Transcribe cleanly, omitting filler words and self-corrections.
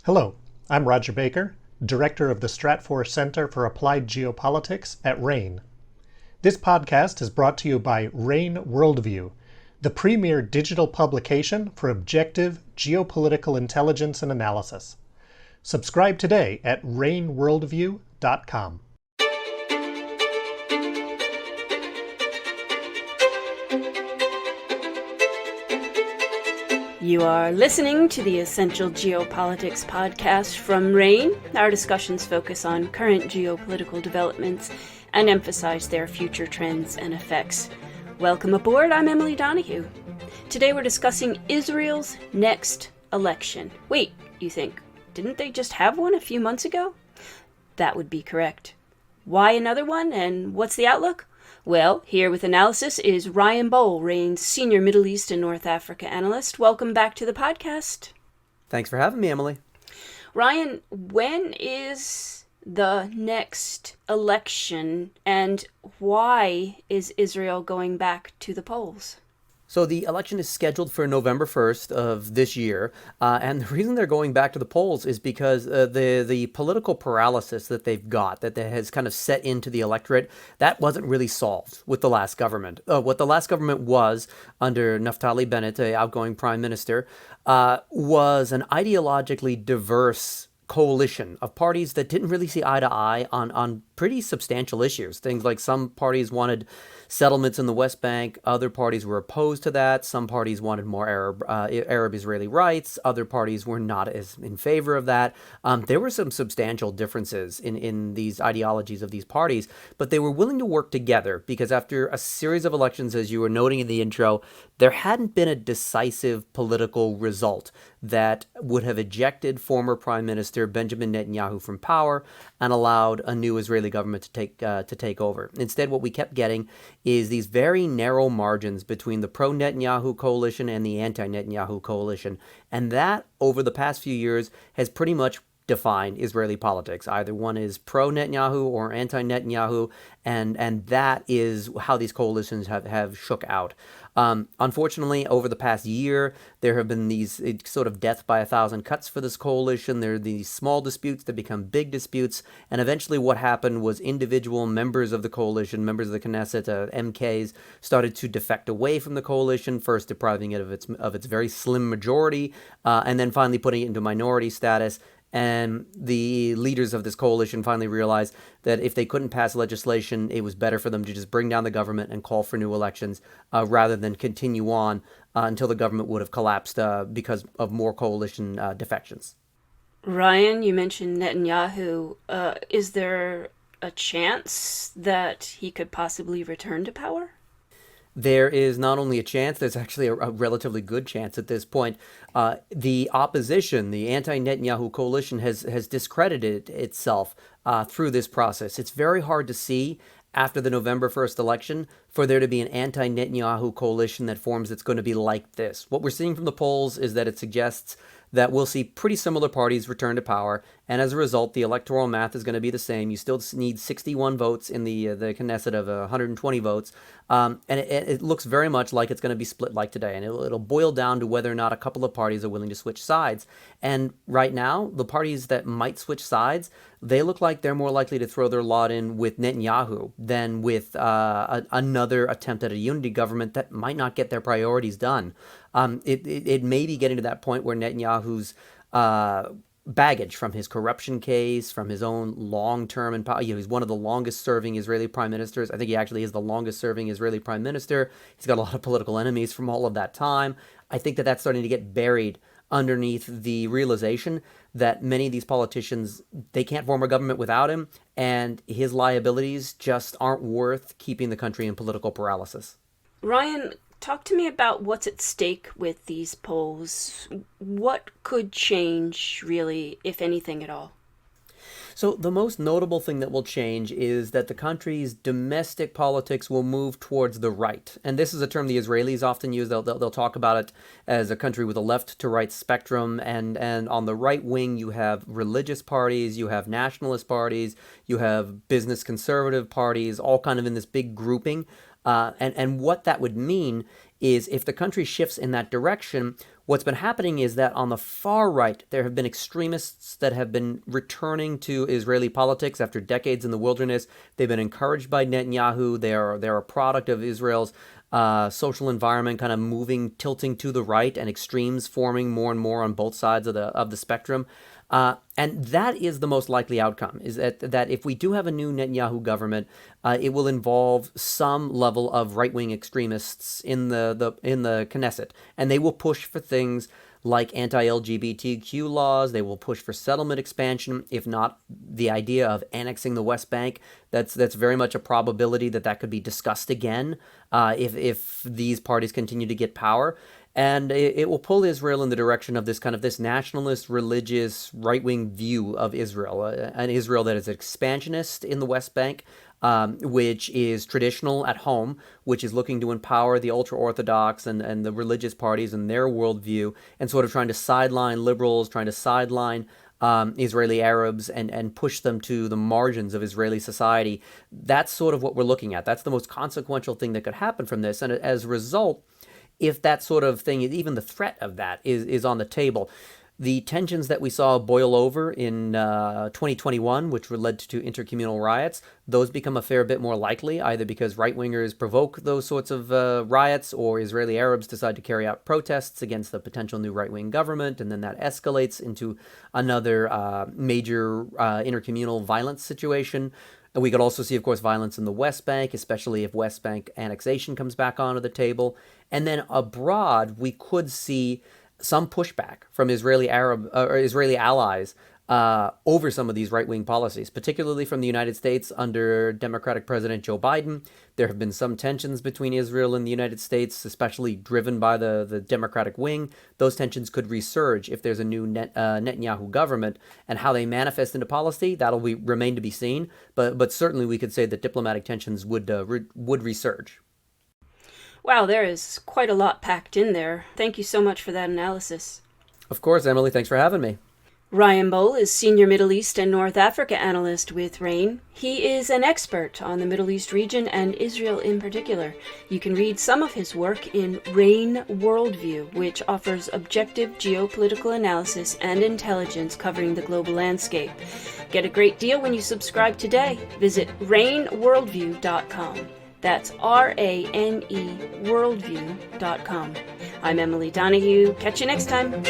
Hello, I'm Roger Baker, Director of the Stratfor Center for Applied Geopolitics at RANE. This podcast is brought to you by RANE Worldview, the premier digital publication for objective geopolitical intelligence and analysis. Subscribe today at raneworldview.com. You are listening to the Essential Geopolitics podcast from RANE. Our discussions focus on current geopolitical developments and emphasize their future trends and effects. Welcome aboard, I'm Emily Donahue. Today we're discussing Israel's next election. Wait, you think, didn't they just have one a few months ago? That would be correct. Why another one, and what's the outlook? Well, here with analysis is Ryan Bohl, RANE's Senior Middle East and North Africa Analyst. Welcome back to the podcast. Thanks for having me, Emily. Ryan, when is the next election, and why is Israel going back to the polls? So the election is scheduled for November 1st of this year, and the reason they're going back to the polls is because the political paralysis that they've got, that has kind of set into the electorate, that wasn't really solved with the last government. What the last government was, under Naftali Bennett, the outgoing prime minister, was an ideologically diverse coalition of parties that didn't really see eye to eye on pretty substantial issues. Things like some parties wanted settlements in the West Bank, other parties were opposed to that, some parties wanted more Arab-Israeli rights, other parties were not as in favor of that. There were some substantial differences in these ideologies of these parties, but they were willing to work together because after a series of elections, as you were noting in the intro, there hadn't been a decisive political result that would have ejected former Prime Minister Benjamin Netanyahu from power and allowed a new Israeli government to take over. Instead, what we kept getting is these very narrow margins between the pro-Netanyahu coalition and the anti-Netanyahu coalition. And that, over the past few years, has pretty much defined Israeli politics. Either one is pro-Netanyahu or anti-Netanyahu, and that is how these coalitions have shook out. Unfortunately, over the past year, there have been these sort of death by a thousand cuts for this coalition. There are these small disputes that become big disputes, and eventually what happened was individual members of the coalition, members of the Knesset, MKs, started to defect away from the coalition, first depriving it of its very slim majority, and then finally putting it into minority status. And the leaders of this coalition finally realized that if they couldn't pass legislation, it was better for them to just bring down the government and call for new elections rather than continue on until the government would have collapsed because of more coalition defections. Ryan, you mentioned Netanyahu. Is there a chance that he could possibly return to power? There is not only a chance, there's actually a relatively good chance at this point. The opposition, the anti-Netanyahu coalition, has discredited itself through this process. It's very hard to see after the November 1st election for there to be an anti-Netanyahu coalition that forms that's going to be like this. What we're seeing from the polls is that it suggests that we'll see pretty similar parties return to power, and as a result, the electoral math is going to be the same. You still need 61 votes in the Knesset of 120 votes, and it looks very much like it's going to be split like today, and it'll boil down to whether or not a couple of parties are willing to switch sides. And right now, the parties that might switch sides, they look like they're more likely to throw their lot in with Netanyahu than with another attempt at a unity government that might not get their priorities done. It may be getting to that point where Netanyahu's baggage from his corruption case, from his own long-term and he's one of the longest-serving Israeli prime ministers. I think he actually is the longest-serving Israeli prime minister. He's got a lot of political enemies from all of that time. I think that that's starting to get buried underneath the realization that many of these politicians, they can't form a government without him, and his liabilities just aren't worth keeping the country in political paralysis. Ryan, talk to me about what's at stake with these polls. What could change, really, if anything at all? So the most notable thing that will change is that the country's domestic politics will move towards the right. And this is a term the Israelis often use. They'll talk about it as a country with a left-to-right spectrum. And on the right wing, you have religious parties, you have nationalist parties, you have business conservative parties, all kind of in this big grouping. And what that would mean is if the country shifts in that direction, What's been happening is that on the far right, there have been extremists that have been returning to Israeli politics after decades in the wilderness. They've been encouraged by Netanyahu. They're a product of Israel's social environment, kind of tilting to the right, and extremes forming more and more on both sides of the spectrum. And that is the most likely outcome, is that if we do have a new Netanyahu government, it will involve some level of right-wing extremists in the Knesset, and they will push for things like anti-LGBTQ laws. They will push for settlement expansion, if not the idea of annexing the West Bank. That's very much a probability that could be discussed again if these parties continue to get power. And it will pull Israel in the direction of this nationalist, religious, right-wing view of Israel, an Israel that is expansionist in the West Bank, which is traditional at home, which is looking to empower the ultra-Orthodox and the religious parties and their worldview, and sort of trying to sideline liberals, trying to sideline Israeli Arabs and push them to the margins of Israeli society. That's sort of what we're looking at. That's the most consequential thing that could happen from this. And as a result, if that sort of thing, even the threat of that is on the table, the tensions that we saw boil over in 2021, which led to intercommunal riots, those become a fair bit more likely, either because right-wingers provoke those sorts of riots, or Israeli Arabs decide to carry out protests against the potential new right-wing government, and then that escalates into another major intercommunal violence situation. And we could also see, of course, violence in the West Bank, especially if West Bank annexation comes back onto the table. And then abroad, we could see some pushback from Israeli allies over some of these right-wing policies, particularly from the United States under Democratic President Joe Biden. There have been some tensions between Israel and the United States, especially driven by the Democratic wing. Those tensions could resurge if there's a new Netanyahu government, and how they manifest into policy, that'll remain to be seen. But certainly we could say that diplomatic tensions would resurge. Wow, there is quite a lot packed in there. Thank you so much for that analysis. Of course, Emily, thanks for having me. Ryan Bohl is Senior Middle East and North Africa Analyst with RANE. He is an expert on the Middle East region and Israel in particular. You can read some of his work in RANE Worldview, which offers objective geopolitical analysis and intelligence covering the global landscape. Get a great deal when you subscribe today. Visit raneworldview.com. That's RANE worldview.com. I'm Emily Donahue. Catch you next time.